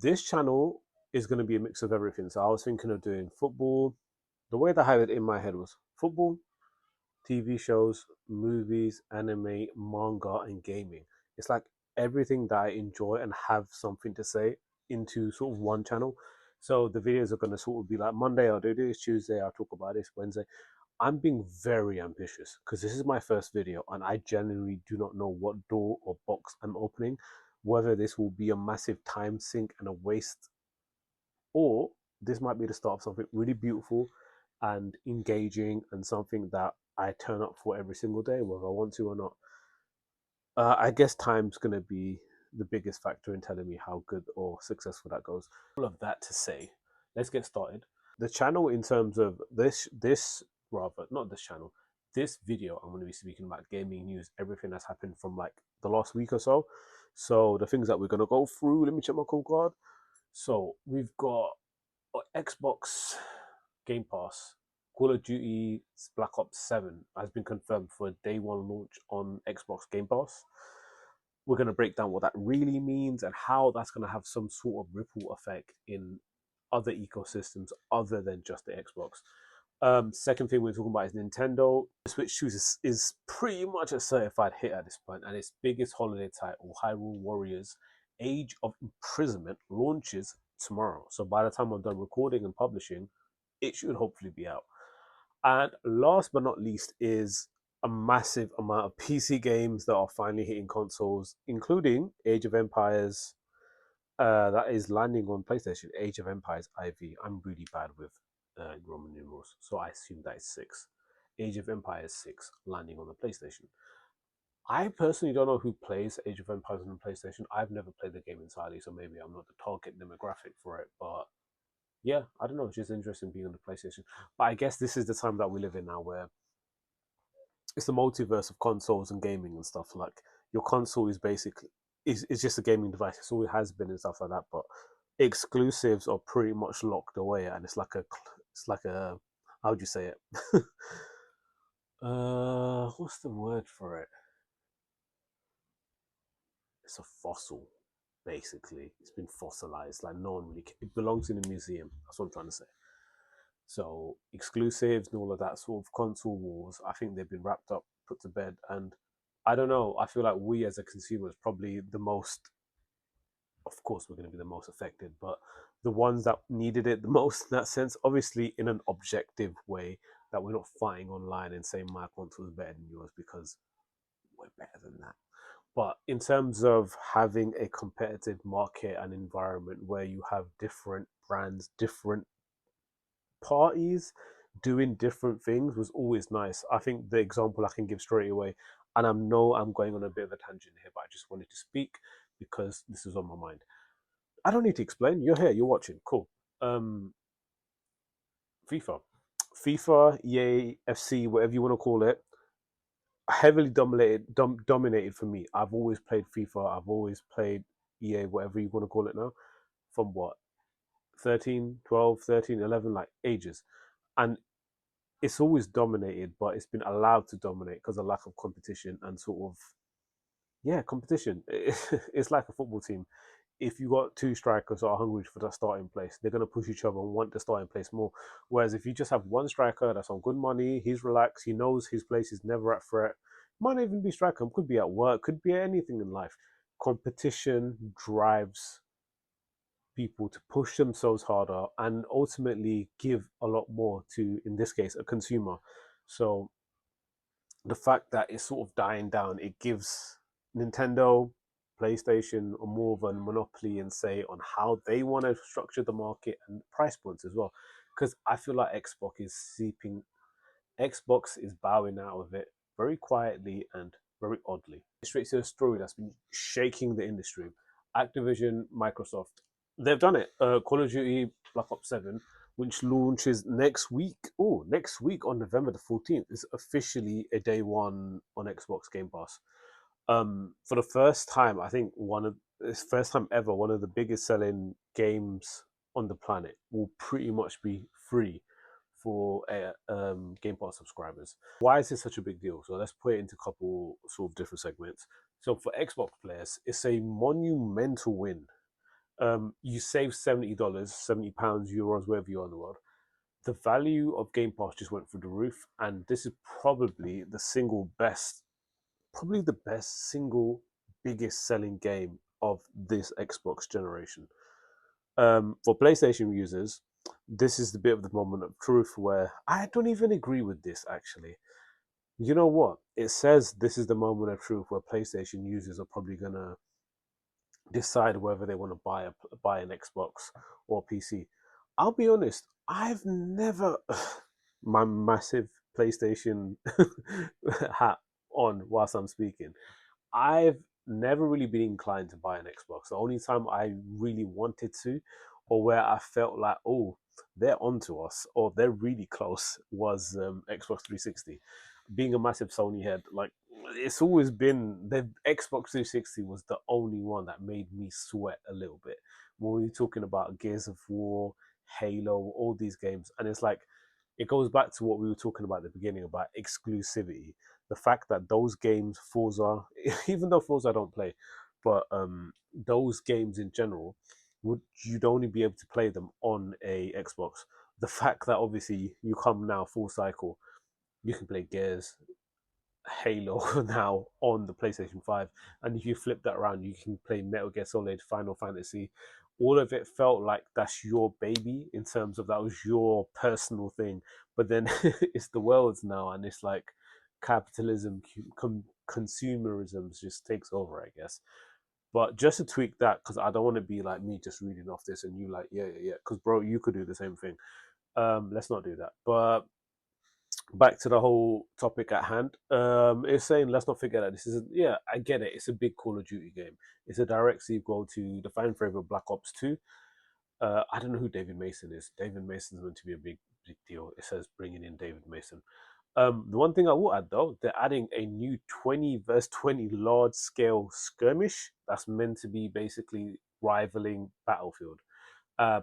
This channel is going to be a mix of everything. So I was thinking of doing football. The way that I had it in my head was football, TV shows, movies, anime, manga, and gaming. It's like everything that I enjoy and have something to say into sort of one channel. So the videos are going to sort of be like Monday, I'll do this, Tuesday, I'll talk about this, Wednesday. I'm being very ambitious because this is my first video and I genuinely do not know what door or box I'm opening, whether this will be a massive time sink and a waste, or this might be the start of something really beautiful and engaging and something that I turn up for every single day, whether I want to or not. I guess time's going to be the biggest factor in telling me how good or successful that goes. All of that to say, let's get started. The channel, in terms of this rather not this channel, this video, I'm going to be speaking about gaming news, everything that's happened from like the last week or so. So the things that we're going to go through. Let me check my call card. So we've got Xbox Game Pass. Call of Duty Black Ops 7 has been confirmed for a day one launch on Xbox Game Pass. We're going to break down what that really means and how that's going to have some sort of ripple effect in other ecosystems other than just the Xbox. Second thing we're talking about is Nintendo. The Switch 2 is pretty much a certified hit at this point, and its biggest holiday title, Hyrule Warriors Age of Imprisonment, launches tomorrow. So by the time I'm done recording and publishing, it should hopefully be out. And last but not least is a massive amount of PC games that are finally hitting consoles, including Age of Empires, that is landing on PlayStation. Age of Empires IV. I'm really bad with Roman numerals, so I assume that is 6. Age of Empires 6 landing on the PlayStation. I personally don't know who plays Age of Empires on the PlayStation. I've never played the game entirely, so maybe I'm not the target demographic for it. But yeah, I don't know. It's just interesting being on the PlayStation. But I guess this is the time that we live in now, where it's the multiverse of consoles and gaming and stuff. Like your console is basically is just a gaming device. It's always has been and stuff like that. But exclusives are pretty much locked away, and it's like a how would you say it? What's the word for it? It's a fossil, basically. It's been fossilized. Like no one really. It belongs in a museum. That's what I'm trying to say. So exclusives and all of that sort of console wars, I think they've been wrapped up, put to bed, and I don't know. I feel like we as a consumer is probably the most. Of course, we're going to be the most affected, but the ones that needed it the most in that sense, obviously in an objective way, that we're not fighting online and saying my console is better than yours because we're better than that. But in terms of having a competitive market and environment where you have different brands, different parties doing different things was always nice. I think the example I can give straight away, and I know I'm going on a bit of a tangent here, but I just wanted to speak because this is on my mind. I don't need to explain. You're here, you're watching. Cool. Um, FIFA. FIFA, EA, FC, whatever you want to call it, heavily dominated for me. I've always played FIFA. I've always played EA, whatever you want to call it now, from what, 13, 12, 13, 11, like ages. And it's always dominated, but it's been allowed to dominate because of lack of competition and sort of, yeah, competition. It's like a football team. If you got two strikers that are hungry for that starting place, they're going to push each other and want the starting place more. Whereas if you just have one striker that's on good money, he's relaxed, he knows his place is never at threat, might not even be striker, could be at work, could be anything in life. Competition drives people to push themselves harder and ultimately give a lot more to, in this case, a consumer. So the fact that it's sort of dying down, it gives Nintendo, PlayStation more of a monopoly and say on how they want to structure the market and price points as well. Because I feel like Xbox is bowing out of it very quietly and very oddly. Straight to a story that's been shaking the industry. Activision, Microsoft, they've done it. Call of Duty Black Ops 7, which launches next week. Oh, next week on November the 14th, is officially a day one on Xbox Game Pass. For the first time, I think it's first time ever, one of the biggest selling games on the planet will pretty much be free for Game Pass subscribers. Why is this such a big deal? So let's put it into a couple sort of different segments. So for Xbox players, it's a monumental win. You save $70, £70, euros, wherever you are in the world. The value of Game Pass just went through the roof, and this is probably the best single biggest selling game of this Xbox generation. For PlayStation users, this is the bit of the moment of truth where I don't even agree with this actually. You know what? It says this is the moment of truth where PlayStation users are probably gonna decide whether they want to buy an Xbox or PC. I'll be honest, I've never my massive PlayStation hat on whilst I'm speaking. I've never really been inclined to buy an Xbox. The only time I really wanted to, or where I felt like, oh, they're onto us, or they're really close, was Xbox 360. Being a massive Sony head, like it's always been the Xbox 360 was the only one that made me sweat a little bit. When we're talking about Gears of War, Halo, all these games, and it's like it goes back to what we were talking about at the beginning about exclusivity. The fact that those games, Forza, even though Forza I don't play, but those games in general, would you'd only be able to play them on a Xbox. The fact that obviously you come now full cycle, you can play Gears, Halo now on the PlayStation 5. And if you flip that around, you can play Metal Gear Solid, Final Fantasy. All of it felt like that's your baby in terms of that was your personal thing. But then it's the world's now, and it's like capitalism, consumerism just takes over, I guess. But just to tweak that, because I don't want to be like me just reading off this and you like, yeah, yeah, yeah. Because, bro, you could do the same thing. Let's not do that. But back to the whole topic at hand. It's saying let's not forget that this is yeah, I get it. It's a big Call of Duty game. It's a direct sequel to the fan favorite Black Ops 2. I don't know who David Mason is. David Mason's meant to be a big deal. It says bringing in David Mason. The one thing I will add though, they're adding a new 20 versus 20 large scale skirmish that's meant to be basically rivaling Battlefield.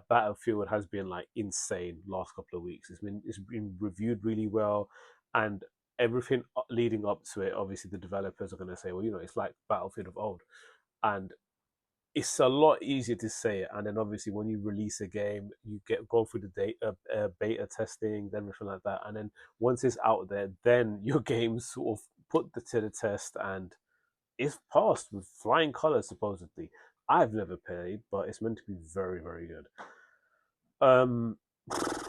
Battlefield has been like insane last couple of weeks. It's been reviewed really well, and everything leading up to it. Obviously, the developers are going to say, well, it's like Battlefield of old, and it's a lot easier to say it. And then obviously, when you release a game, you go through the data, beta testing, then everything like that, and then once it's out there, then your game sort of to the test and it's passed with flying colors supposedly. I've never played, but it's meant to be very, very good. Um,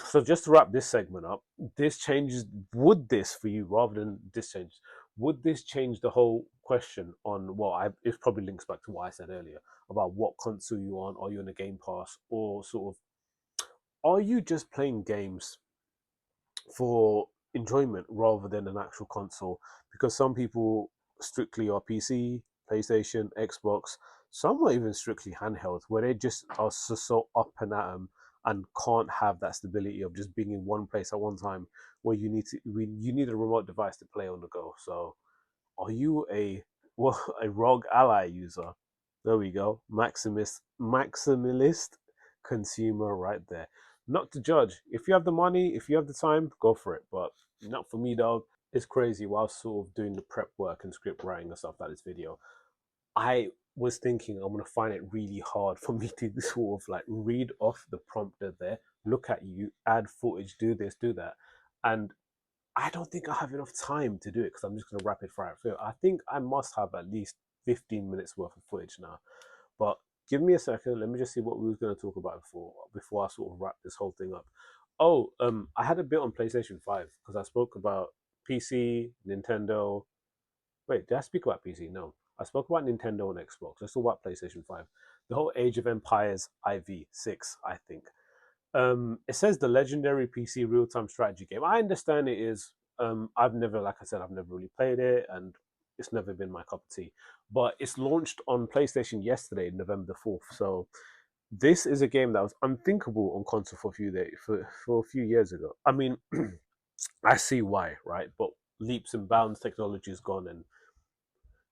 so just to wrap this segment up, this changes. Would this for you, rather than this change, would this change the whole question on? Well, it probably links back to what I said earlier about what console you on. Are you on a Game Pass, or sort of are you just playing games for enjoyment rather than an actual console? Because some people strictly are PC, PlayStation, Xbox. Some are even strictly handheld, where they just are so up and at 'em and can't have that stability of just being in one place at one time, where you need a remote device to play on the go. So, are you a well, a ROG Ally user? There we go, maximalist consumer right there. Not to judge. If you have the money, if you have the time, go for it. But not for me, dog. It's crazy. While sort of doing the prep work and script writing and stuff like this video, I was thinking I'm gonna find it really hard for me to sort of like read off the prompter there, look at you, add footage, do this, do that, and I don't think I have enough time to do it because I'm just gonna rapid fire it through. I think I must have at least 15 minutes worth of footage now. But give me a second. Let me just see what we was going to talk about before I sort of wrap this whole thing up. Oh, I had a bit on PlayStation 5 because I spoke about PC, Nintendo. Wait, did I speak about PC? No. I spoke about Nintendo and Xbox. Let's talk about PlayStation 5. The whole Age of Empires IV6, I think. It says the legendary PC real-time strategy game. I understand it is. I've never, like I said, I've never really played it, and it's never been my cup of tea. But it's launched on PlayStation yesterday, November 4th. So this is a game that was unthinkable on console for a few days, for a few years ago. I mean, I see why, right? But leaps and bounds, technology is gone, and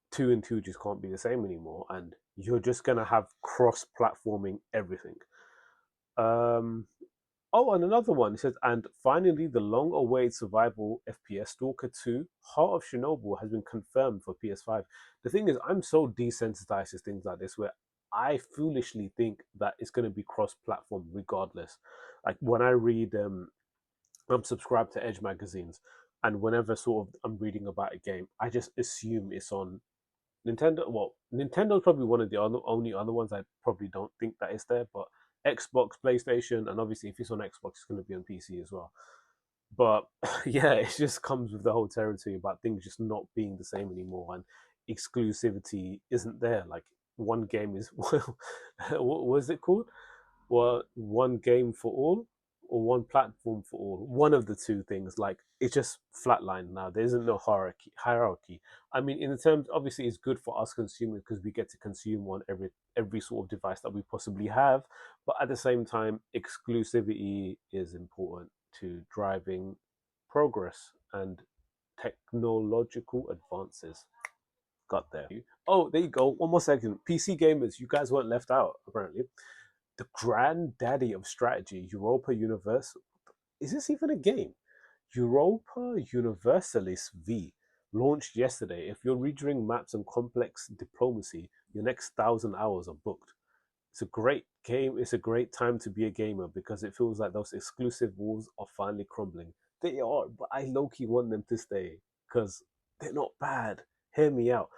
two and two just can't be the same anymore. And you're just gonna have cross-platforming everything. Um, Oh, and another one. It says, and finally, the long-awaited survival FPS Stalker 2 Heart of Chernobyl has been confirmed for PS5. The thing is, I'm so desensitized to things like this where I foolishly think that it's going to be cross-platform regardless. Like when I read, I'm subscribed to Edge magazines, and whenever sort of I'm reading about a game, I just assume it's on Nintendo. Well, Nintendo's probably one of the only other ones I probably don't think that is there, but Xbox, PlayStation, and obviously if it's on Xbox, it's going to be on PC as well. But yeah, it just comes with the whole territory about things just not being the same anymore, and exclusivity isn't there. Like one game is what was it called? Well, one game for all or one platform for all. One of the two things. Like it's just flatlined now. There isn't no hierarchy. I mean, in the terms, obviously, it's good for us consumers because we get to consume on every sort of device that we possibly have. But at the same time, exclusivity is important to driving progress and technological advances. Got there. Oh, there you go. One more second. PC gamers, you guys weren't left out, apparently. The granddaddy of strategy, Europa Universal. Is this even a game? Europa Universalis V launched yesterday. If you're redoing maps and complex diplomacy, your next 1,000 hours are booked. It's a great game. It's a great time to be a gamer because it feels like those exclusive walls are finally crumbling. They are, but I low key want them to stay because they're not bad. Hear me out.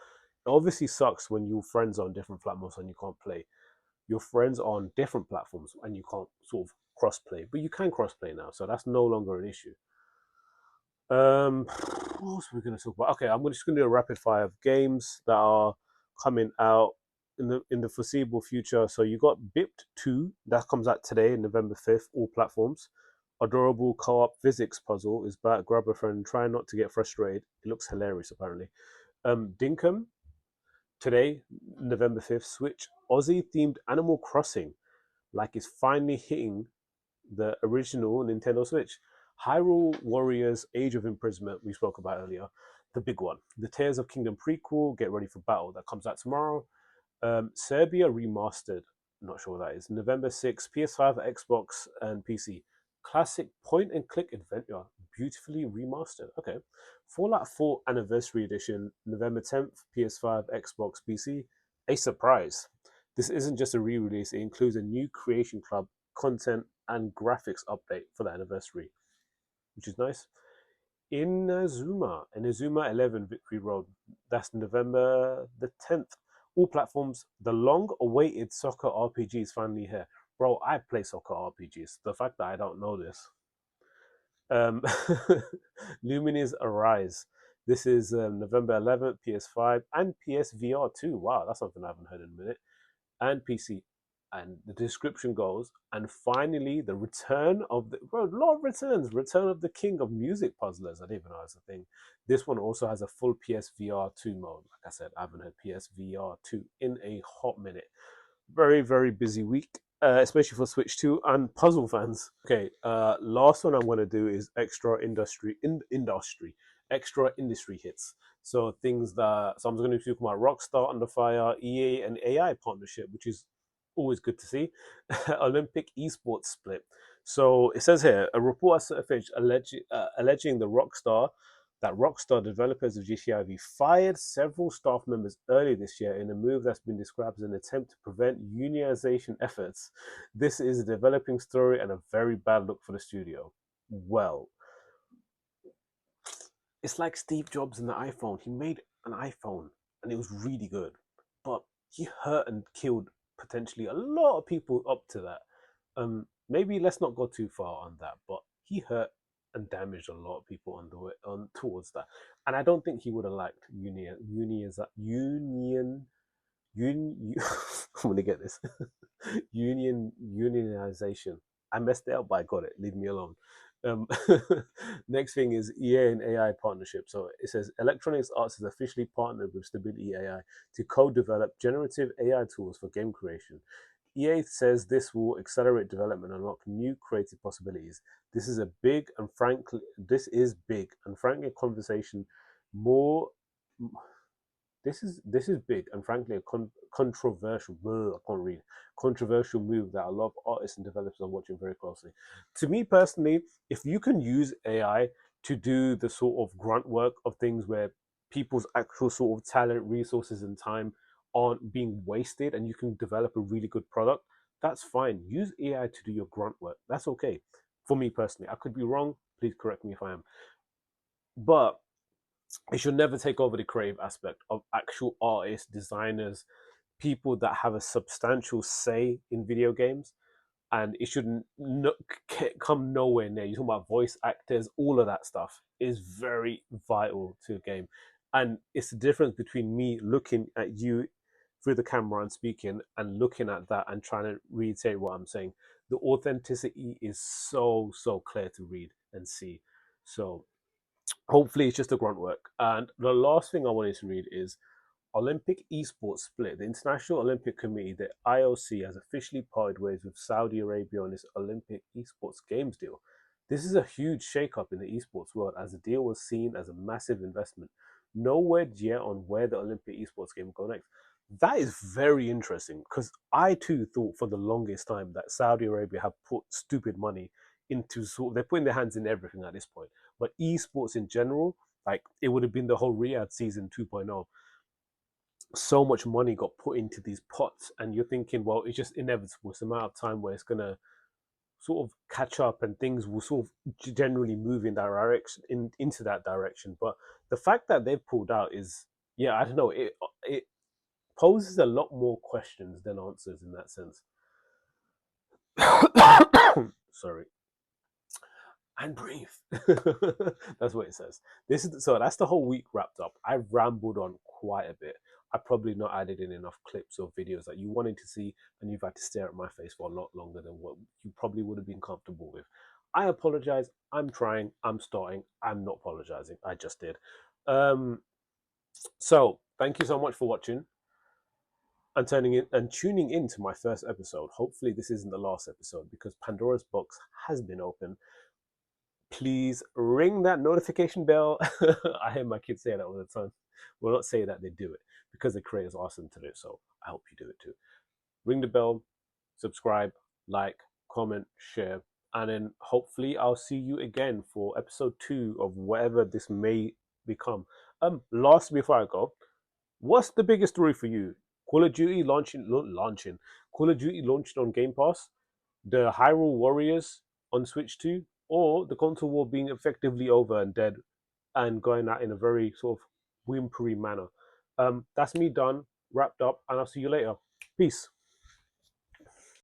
It obviously sucks when your friends are on different platforms and you can't play. Your friends are on different platforms and you can't sort of cross play, but you can cross play now, so that's no longer an issue. What else are we going to talk about? Okay, I'm just going to do a rapid fire of games that are coming out in the foreseeable future. So you got Bipped 2 that comes out today, November 5th, all platforms. Adorable co-op physics puzzle is back. Grab a friend, try not to get frustrated. It looks hilarious, apparently. Dinkum today, November 5th, Switch. Aussie themed Animal Crossing, like it's finally hitting the original Nintendo Switch. Hyrule Warriors Age of Imprisonment, we spoke about earlier, the big one. The Tears of Kingdom prequel, Get Ready for Battle, that comes out tomorrow. Serbia Remastered, not sure what that is. November 6th, PS5, Xbox, and PC. Classic point and click adventure, beautifully remastered. Okay. Fallout 4 Anniversary Edition, November 10th, PS5, Xbox, PC. A surprise. This isn't just a re release, it includes a new Creation Club content and graphics update for the anniversary, which is nice. Inazuma 11 Victory Road. That's November the 10th. All platforms. The long-awaited soccer RPG is finally here. Bro, I play soccer RPGs. The fact that I don't know this. Um, Lumineers Arise. This is November 11th, PS5 and PSVR 2. Wow, that's something I haven't heard in a minute. And PC. And the description goes, and finally, the return of the bro, a lot of returns. Return of the king of music puzzlers. I didn't even know that's a thing. This one also has a full PSVR 2 mode. Like I said, I haven't had PSVR 2 in a hot minute. Very, very busy week, especially for Switch 2 and puzzle fans. Okay, last one I'm going to do is extra industry hits. So things that, so I'm going to be talking about Rockstar Under Fire, EA, and AI partnership, which is always good to see. Olympic esports split. So it says here a report has surfaced alleging that Rockstar developers of GTA V fired several staff members early this year in a move that's been described as an attempt to prevent unionization efforts. This is a developing story and a very bad look for the studio. Well, it's like Steve Jobs and the iPhone. He made an iPhone and it was really good, but he hurt and killed potentially a lot of people up to that. Maybe let's not go too far on that, but he hurt and damaged a lot of people on the way on towards that, and I don't think he would have liked union. I'm gonna get this unionization. I messed it up, but I got it. Leave me alone. Um, Next thing is EA and AI partnership. So it says Electronics Arts has officially partnered with Stability AI to co-develop generative AI tools for game creation. EA says this will accelerate development and unlock new creative possibilities. This is big and frankly a conversation more this is big and frankly a controversial. I can't read controversial move that a lot of artists and developers are watching very closely. To me personally, if you can use AI to do the sort of grunt work of things where people's actual sort of talent, resources, and time aren't being wasted and you can develop a really good product, that's fine. Use AI to do your grunt work. That's okay. For me personally, I could be wrong. Please correct me if I am. But it should never take over the creative aspect of actual artists, designers, people that have a substantial say in video games. And it shouldn't come nowhere near. You're talking about voice actors, all of that stuff is very vital to a game. And it's the difference between me looking at you through the camera and speaking and looking at that and trying to reiterate what I'm saying. The authenticity is so clear to read and see. So hopefully it's just a grunt work. And the last thing I wanted to read is Olympic esports split. The International Olympic Committee, the IOC, has officially parted ways with Saudi Arabia on its Olympic esports games deal. This is a huge shakeup in the esports world as the deal was seen as a massive investment. No word yet on where the Olympic esports game will go next. That is very interesting because I too thought for the longest time that Saudi Arabia have put stupid money into they're putting their hands in everything at this point. But esports in general, like it would have been the whole Riyadh season 2.0, so much money got put into these pots, and you're thinking, well, it's just inevitable. It's a matter of time where it's gonna sort of catch up, and things will sort of generally move in that direction, into that direction. But the fact that they've pulled out is, yeah, I don't know. It poses a lot more questions than answers in that sense. Sorry. And breathe. That's what it says. This is so that's the whole week wrapped up. I've rambled on quite a bit. I probably not added in enough clips or videos that you wanted to see, and you've had to stare at my face for a lot longer than what you probably would have been comfortable with. I apologize. I'm trying. I'm starting. I'm not apologizing. I just did. Um, so thank you so much for watching and turning in and tuning in to my first episode. Hopefully, this isn't the last episode because Pandora's box has been open. Please ring that notification bell. I hear my kids say that all the time. Well, not say that, they do it because the creators ask them to do it. So I hope you do it too. Ring the bell, subscribe, like, comment, share, and then hopefully I'll see you again for episode 2 of whatever this may become. Last before I go, what's the biggest story for you? Call of Duty launching. Call of Duty launched on Game Pass, the Hyrule Warriors on Switch 2, or the console war being effectively over and dead and going out in a very sort of whimpery manner. That's me done, wrapped up, and I'll see you later. Peace.